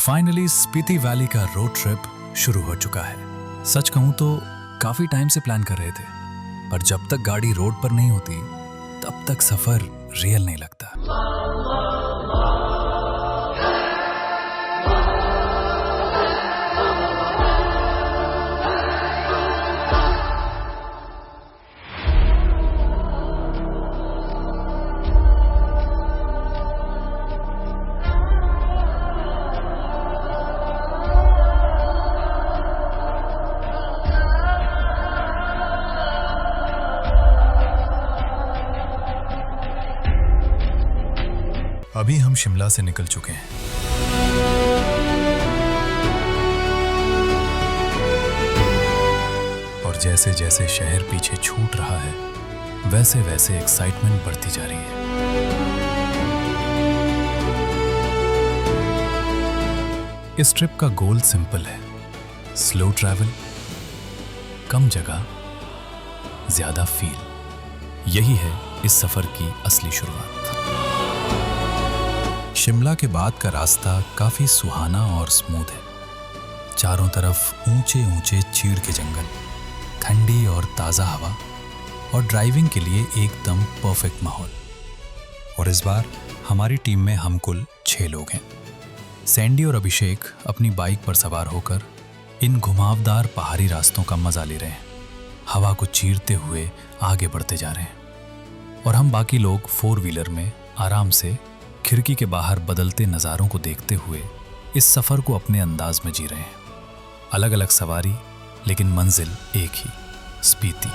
Finally Spiti valley का road trip शुरू हो चुका है। सच कहूं तो काफी टाइम से प्लान कर रहे थे, पर जब तक गाड़ी रोड पर नहीं होती तब तक सफर रियल नहीं लगता। अभी हम शिमला से निकल चुके हैं। और जैसे जैसे शहर पीछे छूट रहा है, वैसे वैसे एक्साइटमेंट बढ़ती जा रही है। इस ट्रिप का गोल सिंपल है, स्लो ट्रैवल, कम जगह, ज्यादा फील। यही है इस सफर की असली शुरुआत। शिमला के बाद का रास्ता काफी सुहाना और स्मूथ है। चारों तरफ ऊंचे ऊंचे चीड़ के जंगल, ठंडी और ताज़ा हवा और ड्राइविंग के लिए एकदम परफेक्ट माहौल। और इस बार हमारी टीम में हम कुल 6 लोग हैं। सैंडी और अभिषेक अपनी बाइक पर सवार होकर इन घुमावदार पहाड़ी रास्तों का मजा ले रहे हैं, हवा को चीरते हुए आगे बढ़ते जा रहे हैं। और हम बाकी लोग 4 व्हीलर में आराम से खिड़की के बाहर बदलते नज़ारों को देखते हुए इस सफ़र को अपने अंदाज में जी रहे हैं। अलग अलग सवारी, लेकिन मंजिल एक ही, स्पीति।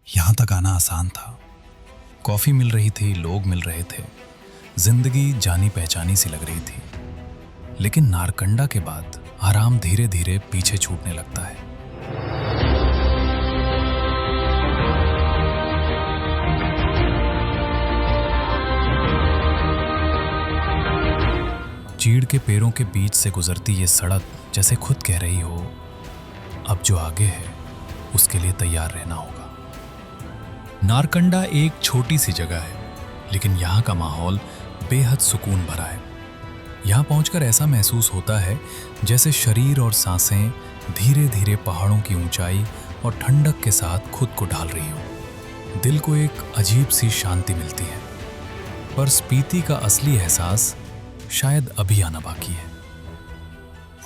यहां तक आना आसान था। कॉफी मिल रही थी, लोग मिल रहे थे, जिंदगी जानी पहचानी सी लग रही थी। लेकिन नारकंडा के बाद आराम धीरे धीरे पीछे छूटने लगता है। चीड़ के पेड़ों के बीच से गुजरती ये सड़क जैसे खुद कह रही हो, अब जो आगे है उसके लिए तैयार रहना होगा। नारकंडा एक छोटी सी जगह है, लेकिन यहाँ का माहौल बेहद सुकून भरा है। यहाँ पहुंचकर ऐसा महसूस होता है जैसे शरीर और सांसें धीरे धीरे पहाड़ों की ऊंचाई और ठंडक के साथ खुद को ढाल रही हो। दिल को एक अजीब सी शांति मिलती है। पर स्पीति का असली एहसास शायद अभी आना बाकी है।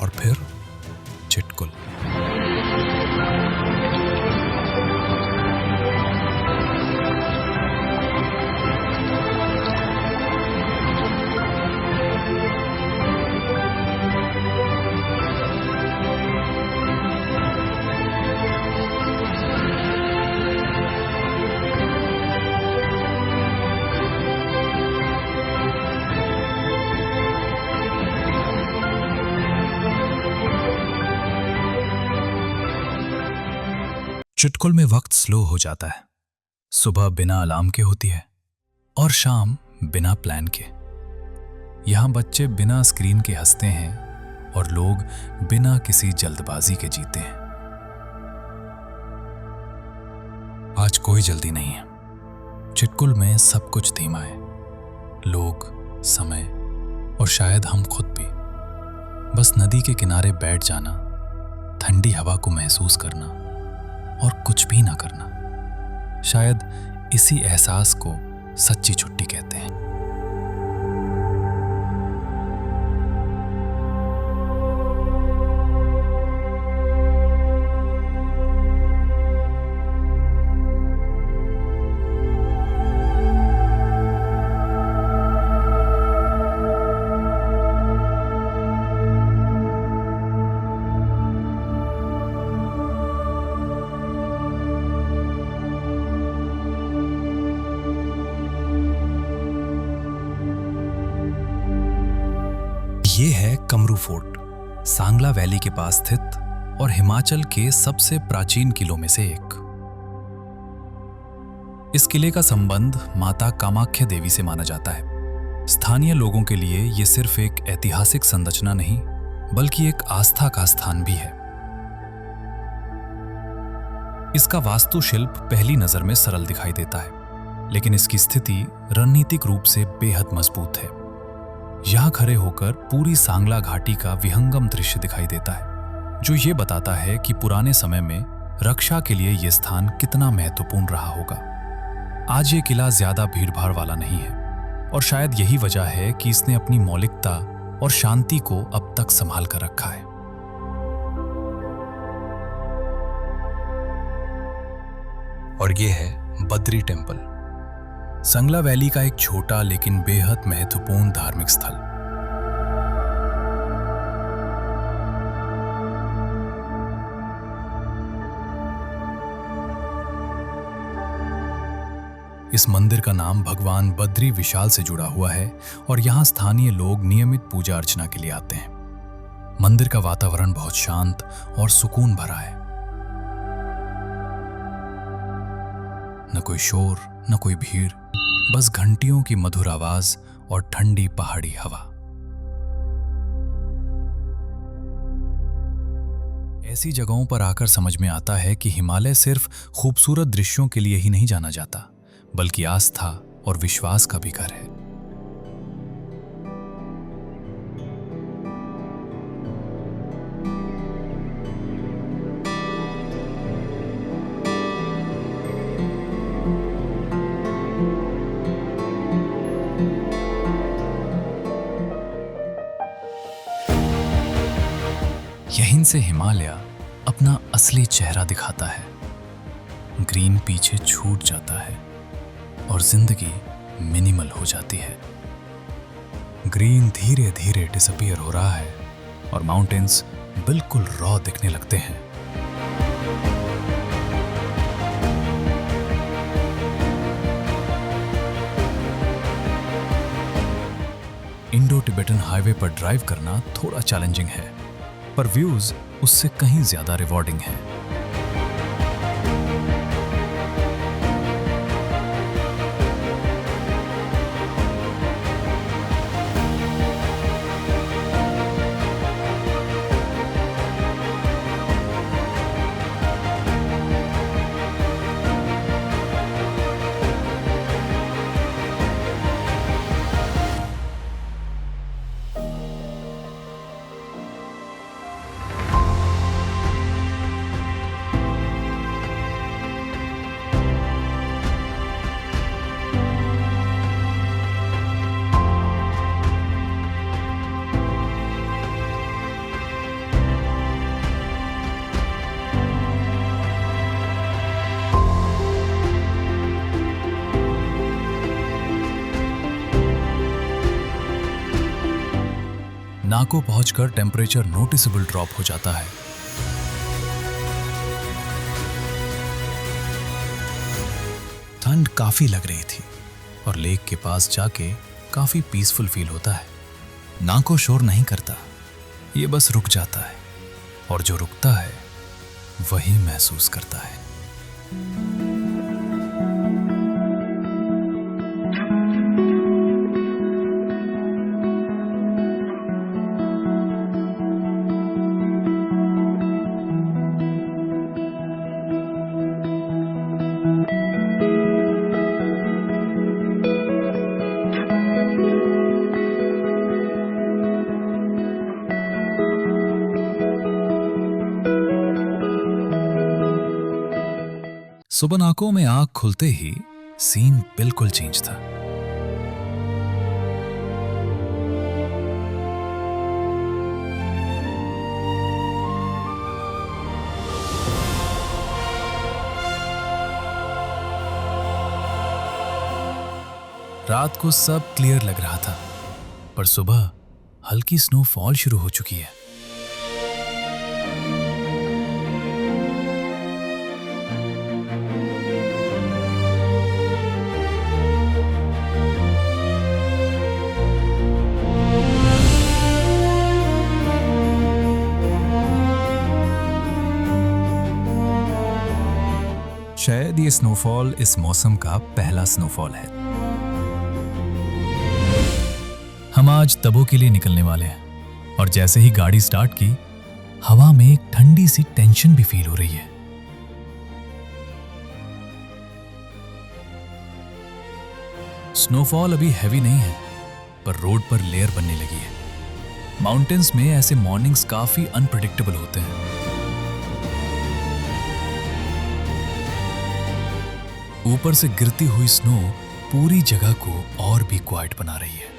और फिर चिटकुल। चुटकुल में वक्त स्लो हो जाता है। सुबह बिना अलार्म के होती है और शाम बिना प्लान के। यहां बच्चे बिना स्क्रीन के हंसते हैं और लोग बिना किसी जल्दबाजी के जीते हैं। आज कोई जल्दी नहीं है। चुटकुल में सब कुछ धीमा है, लोग, समय और शायद हम खुद भी। बस नदी के किनारे बैठ जाना, ठंडी हवा को महसूस करना और कुछ भी ना करना, शायद इसी एहसास को सच्ची छुट्टी कहते हैं। ये है कमरू फोर्ट, सांगला वैली के पास स्थित और हिमाचल के सबसे प्राचीन किलों में से एक। इस किले का संबंध माता कामाख्या देवी से माना जाता है। स्थानीय लोगों के लिए यह सिर्फ एक ऐतिहासिक संरचना नहीं, बल्कि एक आस्था का स्थान भी है। इसका वास्तुशिल्प पहली नजर में सरल दिखाई देता है, लेकिन इसकी स्थिति रणनीतिक रूप से बेहद मजबूत है। यहाँ खड़े होकर पूरी सांगला घाटी का विहंगम दृश्य दिखाई देता है, जो ये बताता है कि पुराने समय में रक्षा के लिए यह स्थान कितना महत्वपूर्ण रहा होगा। आज ये किला ज्यादा भीड़भाड़ वाला नहीं है और शायद यही वजह है कि इसने अपनी मौलिकता और शांति को अब तक संभाल कर रखा है। और ये है बद्री टेम्पल, संगला वैली का एक छोटा लेकिन बेहद महत्वपूर्ण धार्मिक स्थल। इस मंदिर का नाम भगवान बद्री विशाल से जुड़ा हुआ है और यहाँ स्थानीय लोग नियमित पूजा अर्चना के लिए आते हैं। मंदिर का वातावरण बहुत शांत और सुकून भरा है। न कोई शोर, न कोई भीड़, बस घंटियों की मधुर आवाज और ठंडी पहाड़ी हवा। ऐसी जगहों पर आकर समझ में आता है कि हिमालय सिर्फ खूबसूरत दृश्यों के लिए ही नहीं जाना जाता, बल्कि आस्था और विश्वास का भी घर है। यहीं से हिमालय अपना असली चेहरा दिखाता है। ग्रीन पीछे छूट जाता है और जिंदगी मिनिमल हो जाती है। ग्रीन धीरे धीरे डिसअपीयर हो रहा है और माउंटेन्स बिल्कुल रॉ दिखने लगते हैं। इंडो टिबेटन हाईवे पर ड्राइव करना थोड़ा चैलेंजिंग है, पर व्यूज उससे कहीं ज्यादा रिवॉर्डिंग है। नाको पहुंचकर टेम्परेचर नोटिसेबल ड्रॉप हो जाता है। ठंड काफी लग रही थी और लेक के पास जाके काफी पीसफुल फील होता है। नाको शोर नहीं करता, ये बस रुक जाता है और जो रुकता है वही महसूस करता है। सुबह नाको में आंख खुलते ही सीन बिल्कुल चेंज था। रात को सब क्लियर लग रहा था, पर सुबह हल्की स्नोफॉल शुरू हो चुकी है। शायद ये स्नोफॉल इस मौसम का पहला स्नोफॉल है। हम आज तबो के लिए निकलने वाले हैं और जैसे ही गाड़ी स्टार्ट की, हवा में एक ठंडी सी टेंशन भी फील हो रही है। स्नोफॉल अभी हैवी नहीं है, पर रोड पर लेयर बनने लगी है। माउंटेन्स में ऐसे मॉर्निंग्स काफी अनप्रेडिक्टेबल होते हैं। ऊपर से गिरती हुई स्नो पूरी जगह को और भी क्वाइट बना रही है।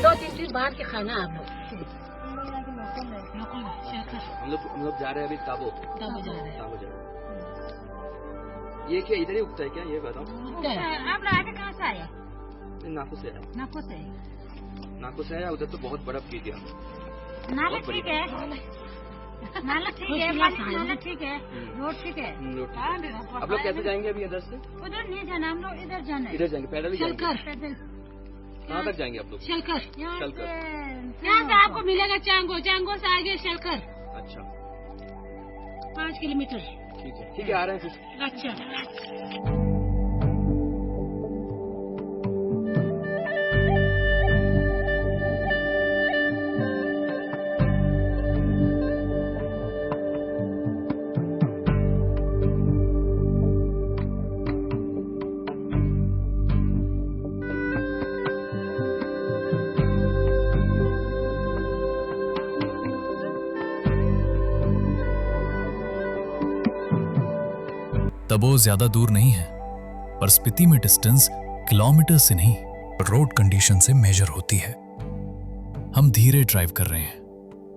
दो तीन दिन बाहर के खाना आप लोग। हम लोग जा रहे हैं अभी ताबो जा रहे हैं। ये क्या इधर ही उगता है क्या, ये बताओ। आप लोग आके कहाँ से आए? नाको से है। नाको से है। उधर तो बहुत बर्फ गिर गया। नाला ठीक है, नाला ठीक है, नाला ठीक है, रोड ठीक है। आप लोग कैसे जाएंगे अभी इधर से? उधर नहीं जाना, हम लोग इधर जाना है। इधर जाएंगे, पैदल ही जाएंगे। पैदल कहाँ तक जाएंगे आप लोग? शलकर। शलकर। यहाँ से आपको मिलेगा चांगो, चांगो से आगे शलकर। अच्छा 5 किलोमीटर। ठीक है आ रहे हैं फिर। अच्छा। तबो ज्यादा दूर नहीं है, पर स्पीति में डिस्टेंस किलोमीटर से नहीं, रोड कंडीशन से मेजर होती है। हम धीरे ड्राइव कर रहे हैं,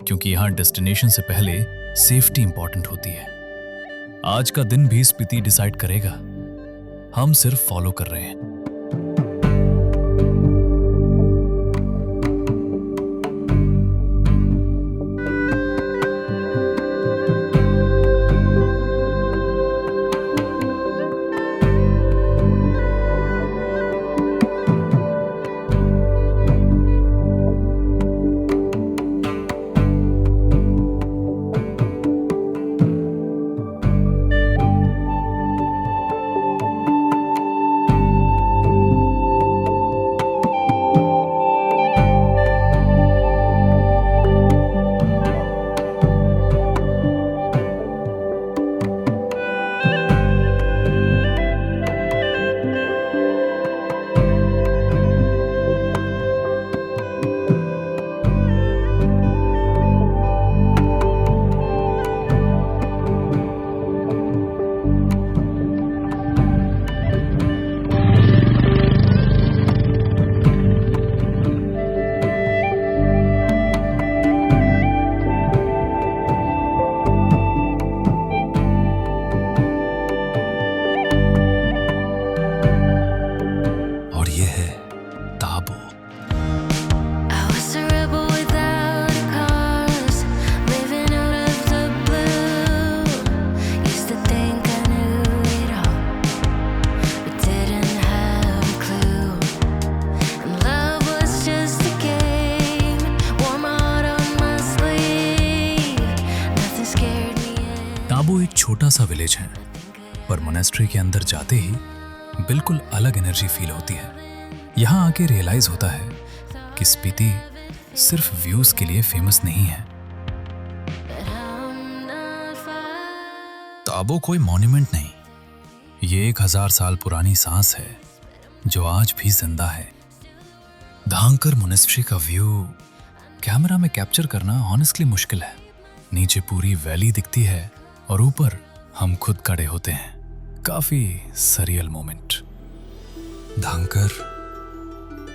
क्योंकि यहां डेस्टिनेशन से पहले सेफ्टी इंपॉर्टेंट होती है। आज का दिन भी स्पीति डिसाइड करेगा, हम सिर्फ फॉलो कर रहे हैं। ताबो एक छोटा सा विलेज है, पर मोनेस्ट्री के अंदर जाते ही बिल्कुल अलग एनर्जी फील होती है। यहाँ आके रियलाइज होता है कि स्पीति सिर्फ व्यूज के लिए फेमस नहीं है। ताबो कोई मॉन्यूमेंट नहीं, ये 1000 साल पुरानी सांस है जो आज भी जिंदा है। धांकर मोनेस्ट्री का व्यू कैमरा में कैप्चर करना ऑनेस्टली मुश्किल है। नीचे पूरी वैली दिखती है और ऊपर हम खुद खड़े होते हैं। काफी सरियल मोमेंट। धांकर,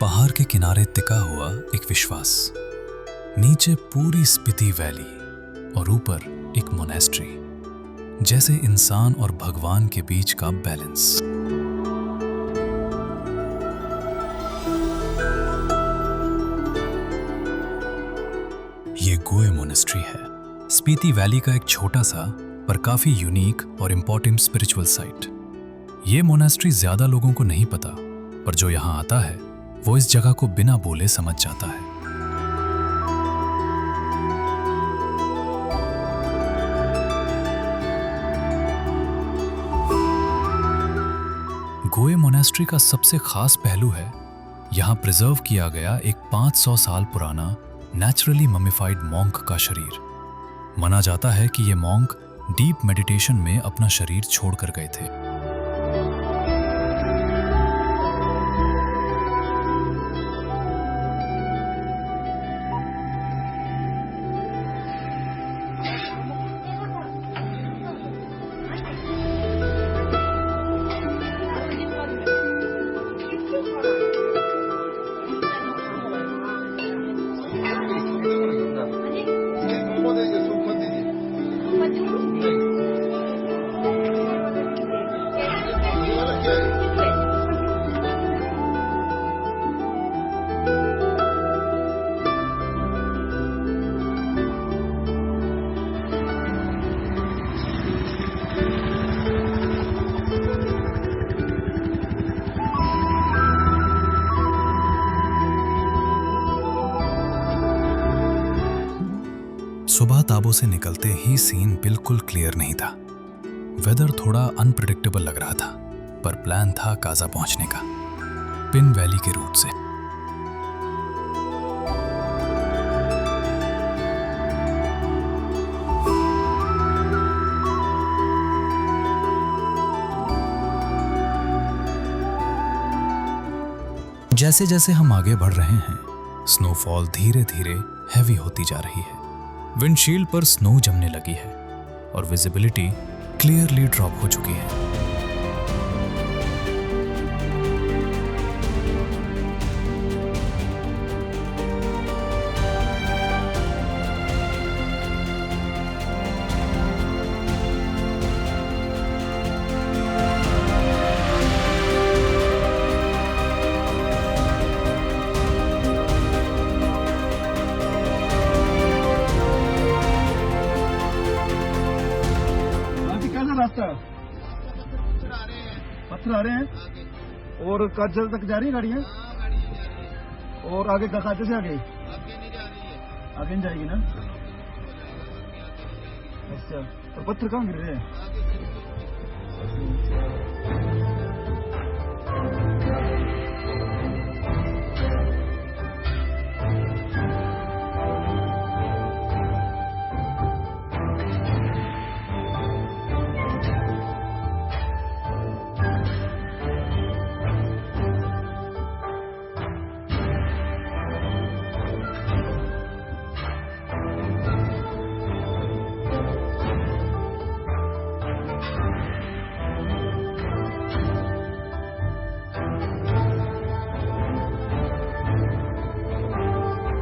पहाड़ के किनारे टिका हुआ एक विश्वास। नीचे पूरी स्पीति वैली और ऊपर एक मोनेस्ट्री, जैसे इंसान और भगवान के बीच का बैलेंस। स्पीति वैली का एक छोटा सा पर काफी यूनिक और इम्पोर्टेंट स्पिरिचुअल साइट। ये मोनास्ट्री ज्यादा लोगों को नहीं पता, पर जो यहाँ आता है वो इस जगह को बिना बोले समझ जाता है। गोए मोनास्ट्री का सबसे खास पहलू है यहाँ प्रिजर्व किया गया एक 500 साल पुराना नेचुरली ममिफाइड मॉन्क का शरीर। माना जाता है कि ये मॉन्क डीप मेडिटेशन में अपना शरीर छोड़कर गए थे। सुबह ताबो से निकलते ही सीन बिल्कुल क्लियर नहीं था। वेदर थोड़ा अनप्रेडिक्टेबल लग रहा था, पर प्लान था काजा पहुंचने का, पिन वैली के रूट से। जैसे जैसे हम आगे बढ़ रहे हैं, स्नोफॉल धीरे धीरे हैवी होती जा रही है। विंडशील्ड पर स्नो जमने लगी है और विजिबिलिटी क्लियरली ड्रॉप हो चुकी है। रास्ता पत्थर आ रहे हैं और काजल तक जा रही है गाड़ियाँ, और आगे काजे से आगे आगे नहीं जाएगी ना। अच्छा, और पत्थर कहाँ गिर रहे हैं?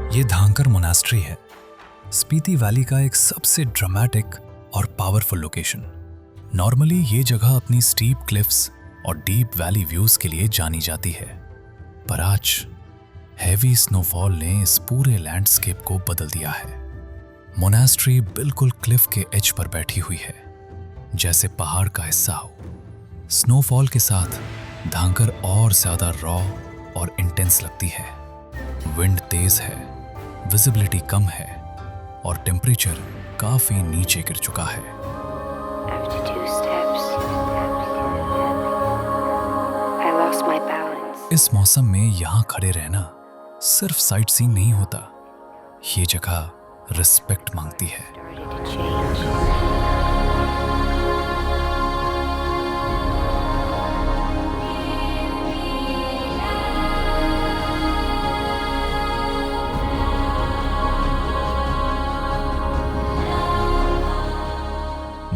ये धांकर मोनास्ट्री है, स्पीति वैली का एक सबसे ड्रामेटिक और पावरफुल लोकेशन। नॉर्मली ये जगह अपनी स्टीप क्लिफ्स और डीप वैली व्यूज के लिए जानी जाती है, पर आज हैवी स्नोफॉल ने इस पूरे लैंडस्केप को बदल दिया है। मोनास्ट्री बिल्कुल क्लिफ के एज पर बैठी हुई है, जैसे पहाड़ का हिस्सा हो। स्नोफॉल के साथ धांकर और ज्यादा रॉ और इंटेंस लगती है। विंड तेज है, विजिबिलिटी कम है और टेम्परेचर काफी नीचे गिर चुका है। After 2 steps, I lost my balance. इस मौसम में यहाँ खड़े रहना सिर्फ साइट सीन नहीं होता, ये जगह रिस्पेक्ट मांगती है। Started to change.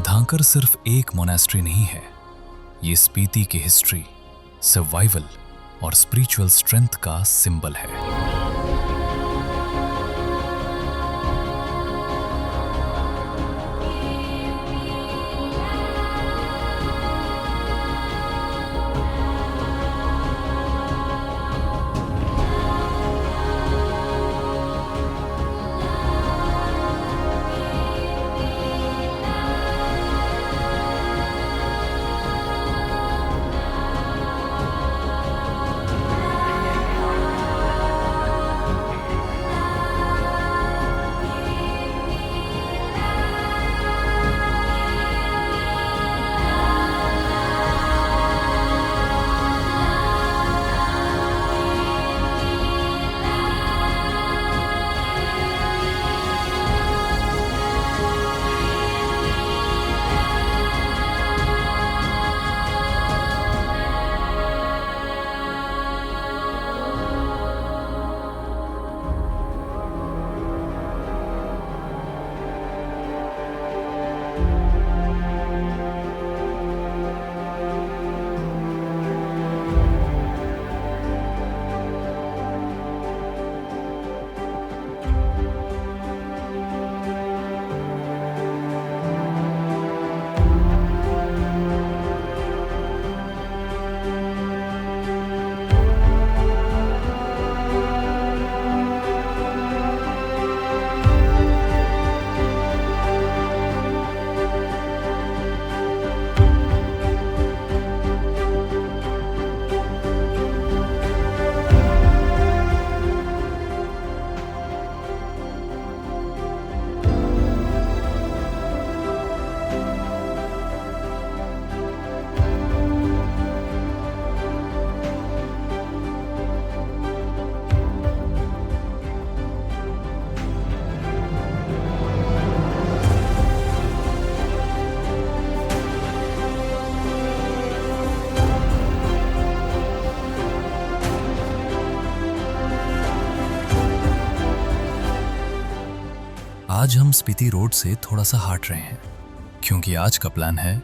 धांकर सिर्फ एक मोनास्ट्री नहीं है, ये स्पीति की हिस्ट्री, सर्वाइवल और स्पिरिचुअल स्ट्रेंथ का सिंबल है। आज हम स्पीति रोड से थोड़ा सा हट रहे हैं क्योंकि आज का प्लान है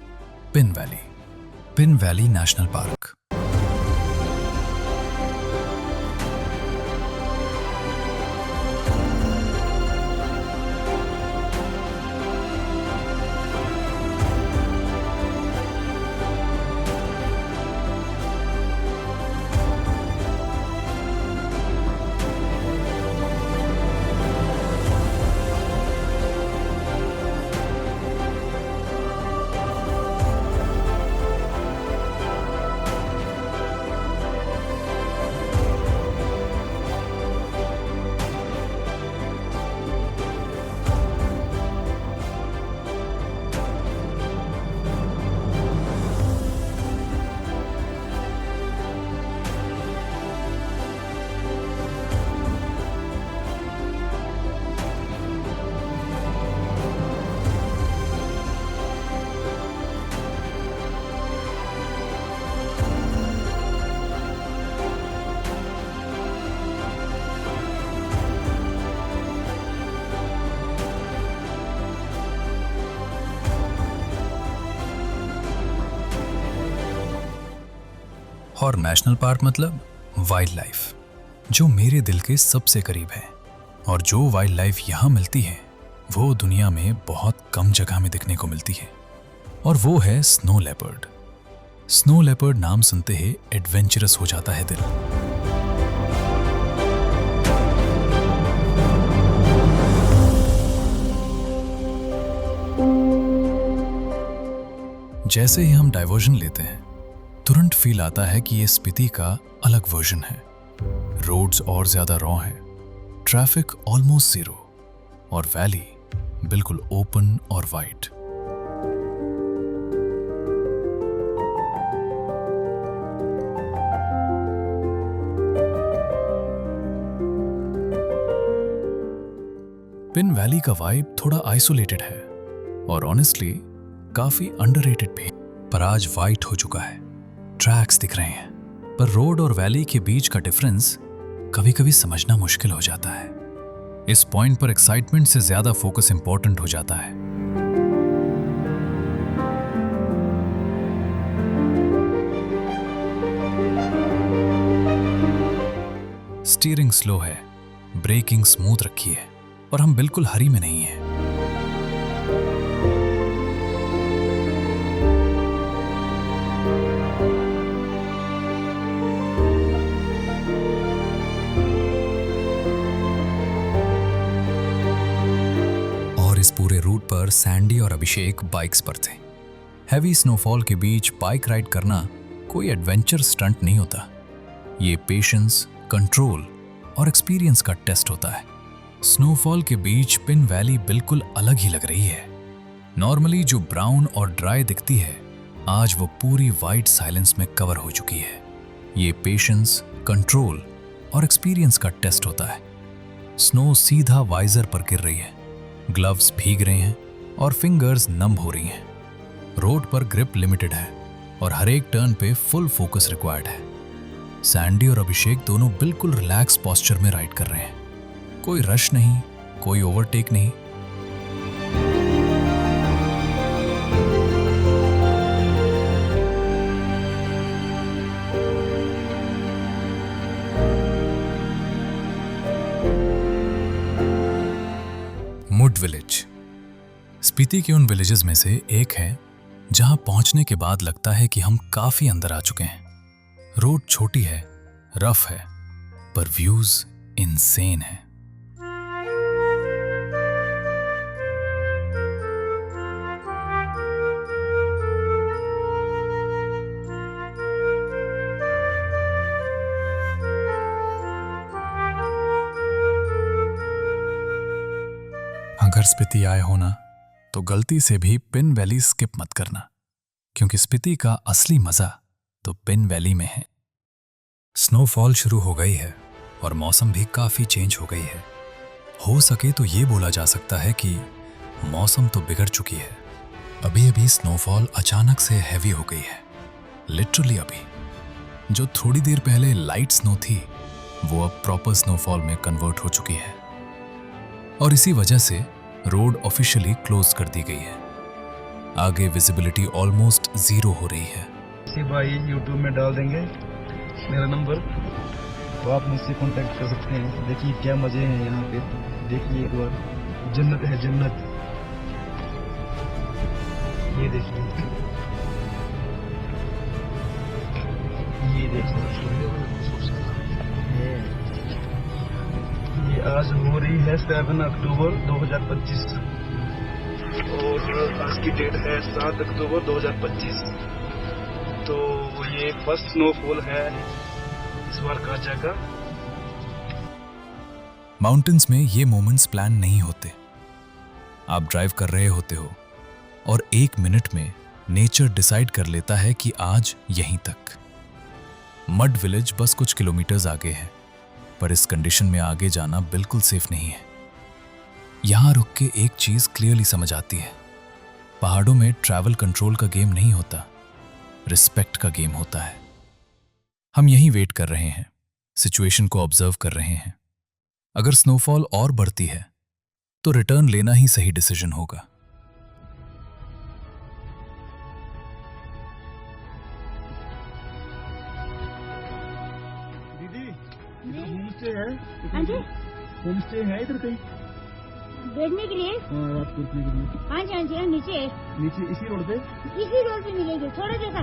पिन वैली नेशनल पार्क। और नेशनल पार्क मतलब वाइल्ड लाइफ, जो मेरे दिल के सबसे करीब है। और जो वाइल्ड लाइफ यहाँ मिलती है वो दुनिया में बहुत कम जगह में दिखने को मिलती है, और वो है स्नो लेपर्ड। स्नो लेपर्ड नाम सुनते ही एडवेंचरस हो जाता है दिल। जैसे ही हम डाइवर्जन लेते हैं तुरंत फील आता है कि ये स्पीति का अलग वर्जन है। रोड्स और ज्यादा रॉ है, ट्रैफिक ऑलमोस्ट जीरो, और वैली बिल्कुल ओपन और वाइड। पिन वैली का वाइब थोड़ा आइसोलेटेड है और ऑनेस्टली काफी अंडररेटेड भी। पर आज वाइट हो चुका है, ट्रैक्स दिख रहे हैं, पर रोड और वैली के बीच का डिफरेंस कभी कभी समझना मुश्किल हो जाता है। इस पॉइंट पर एक्साइटमेंट से ज्यादा फोकस इंपॉर्टेंट हो जाता है। स्टीयरिंग स्लो है, ब्रेकिंग स्मूथ रखी है, और हम बिल्कुल हरी में नहीं हैं। इस पूरे रूट पर सैंडी और अभिषेक बाइक्स पर थे। हैवी स्नोफॉल के बीच बाइक राइड करना कोई एडवेंचर स्टंट नहीं होता। ये पेशेंस, कंट्रोल और एक्सपीरियंस का टेस्ट होता है। स्नोफॉल के बीच पिन वैली बिल्कुल अलग ही लग रही है। नॉर्मली जो ब्राउन और ड्राई दिखती है, आज वो पूरी वाइट साइलेंस में कवर हो चुकी है। ये पेशेंस, कंट्रोल और एक्सपीरियंस का टेस्ट होता है। स्नो सीधा वाइजर पर गिर रही है, ग्लव्स भीग रहे हैं और फिंगर्स नम हो रही हैं। रोड पर ग्रिप लिमिटेड है और हर एक टर्न पे फुल फोकस रिक्वायर्ड है। सैंडी और अभिषेक दोनों बिल्कुल रिलैक्स पोस्चर में राइड कर रहे हैं। कोई रश नहीं, कोई ओवरटेक नहीं। मुड विलेज स्पीति के उन विलेजेस में से एक है जहां पहुंचने के बाद लगता है कि हम काफी अंदर आ चुके हैं। रोड छोटी है, रफ है, पर व्यूज इनसेन है। अगर स्पीति आए हो ना, तो गलती से भी पिन वैली स्किप मत करना, क्योंकि स्पीति का असली मजा तो पिन वैली में है। स्नोफॉल शुरू हो गई है और मौसम भी काफी चेंज हो गई है। हो सके तो ये बोला जा सकता है कि मौसम तो बिगड़ चुकी है। अभी अभी स्नोफॉल अचानक से हैवी हो गई है, लिटरली अभी। जो थोड़ी देर पहले लाइट स्नो थी, वो अब प्रॉपर स्नोफॉल में कन्वर्ट हो चुकी है। और इसी वजह से रोड ऑफिशियली क्लोज कर दी गई है। आगे विजिबिलिटी ऑलमोस्ट 0 हो रही है। इसी भाई यूट्यूब में डाल देंगे मेरा नंबर, तो आप मुझसे कांटेक्ट कर सकते हैं। देखिए क्या मजे हैं यहाँ पे, देखिए एक बार, जन्नत है जन्नत। ये देखिए, ये देखिए, ये आज हो रही है 7 अक्टूबर 2025 और आज की डेट है 7 अक्टूबर 2025। तो ये फर्स्ट स्नोफॉल है इस बार काजा का। माउंटेन्स में ये मोमेंट्स प्लान नहीं होते। आप ड्राइव कर रहे होते हो और 1 मिनट में नेचर डिसाइड कर लेता है कि आज यहीं तक। मड विलेज बस कुछ किलोमीटर्स आगे है, पर इस कंडीशन में आगे जाना बिल्कुल सेफ नहीं है। यहां रुक के एक चीज क्लियरली समझ आती है, पहाड़ों में ट्रैवल कंट्रोल का गेम नहीं होता, रिस्पेक्ट का गेम होता है। हम यहीं वेट कर रहे हैं, सिचुएशन को ऑब्जर्व कर रहे हैं। अगर स्नोफॉल और बढ़ती है तो रिटर्न लेना ही सही डिसीजन होगा। दीदी होम स्टे है? हाँ जी, होम स्टे है इधर कहीं? बैठने के लिए? हाँ, रात को रुकने के लिए। हाँ जी, हाँ जी, हाँ, नीचे है। नीचे इसी रोड पे? इसी रोड पे मिलेगी, थोड़ा जगह।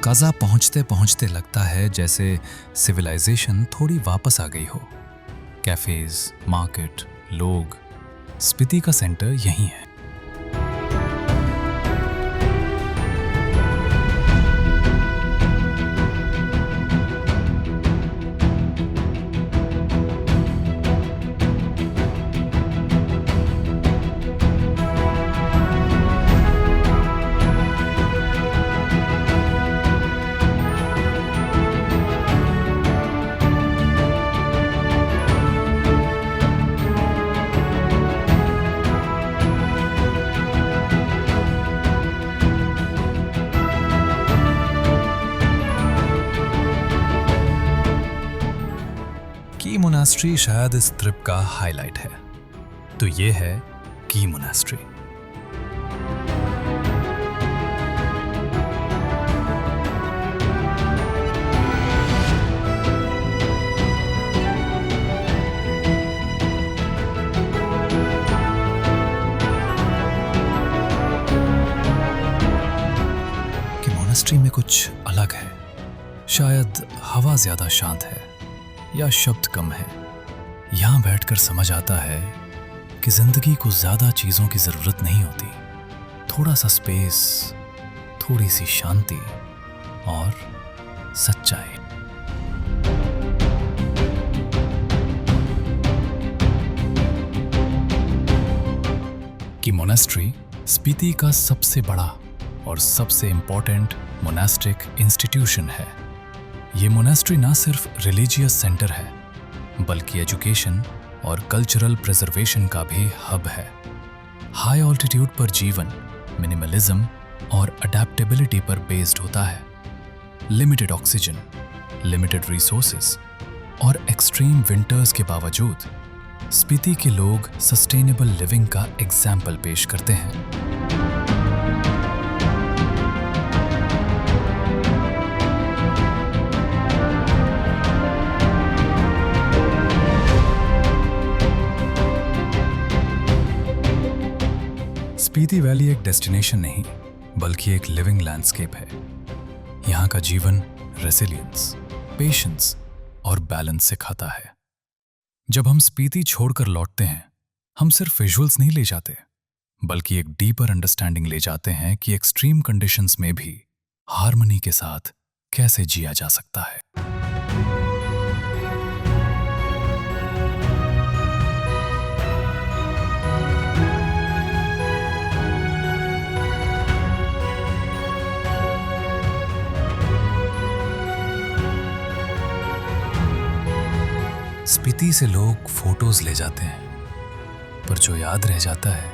काजा पहुंचते पहुंचते लगता है जैसे सिविलाइजेशन थोड़ी वापस आ गई हो। कैफेज, मार्केट, लोग, स्पीति का सेंटर यहीं है। की मोनास्ट्री शायद इस ट्रिप का हाईलाइट है, तो ये है की मोनास्ट्री। की मोनास्ट्री में कुछ अलग है। शायद हवा ज्यादा शांत है या शब्द कम है। यहां बैठकर समझ आता है कि जिंदगी को ज्यादा चीजों की जरूरत नहीं होती। थोड़ा सा स्पेस, थोड़ी सी शांति और सच्चाई। की मोनास्ट्री स्पीति का सबसे बड़ा और सबसे इंपॉर्टेंट मोनास्टिक इंस्टीट्यूशन है। ये मोनास्ट्री ना सिर्फ रिलीजियस सेंटर है, बल्कि एजुकेशन और कल्चरल प्रिजर्वेशन का भी हब है। हाई ऑल्टीट्यूड पर जीवन मिनिमलिज्म और अडेप्टेबिलिटी पर बेस्ड होता है। लिमिटेड ऑक्सीजन, लिमिटेड रिसोर्सेज और एक्सट्रीम विंटर्स के बावजूद स्पीति के लोग सस्टेनेबल लिविंग का एग्जाम्पल पेश करते हैं। स्पीति वैली एक डेस्टिनेशन नहीं बल्कि एक लिविंग लैंडस्केप है। यहाँ का जीवन रेसिलियंस, पेशेंस और बैलेंस सिखाता है। जब हम स्पीति छोड़कर लौटते हैं, हम सिर्फ विजुअल्स नहीं ले जाते बल्कि एक डीपर अंडरस्टैंडिंग ले जाते हैं कि एक्सट्रीम कंडीशंस में भी हार्मनी के साथ कैसे जिया जा सकता है। स्पीति से लोग फोटोज ले जाते हैं, पर जो याद रह जाता है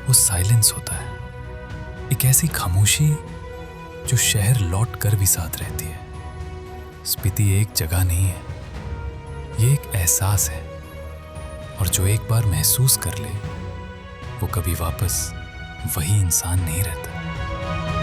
वो साइलेंस होता है। एक ऐसी खामोशी जो शहर लौट कर भी साथ रहती है। स्पीति एक जगह नहीं है, ये एक एहसास है, और जो एक बार महसूस कर ले वो कभी वापस वही इंसान नहीं रहता।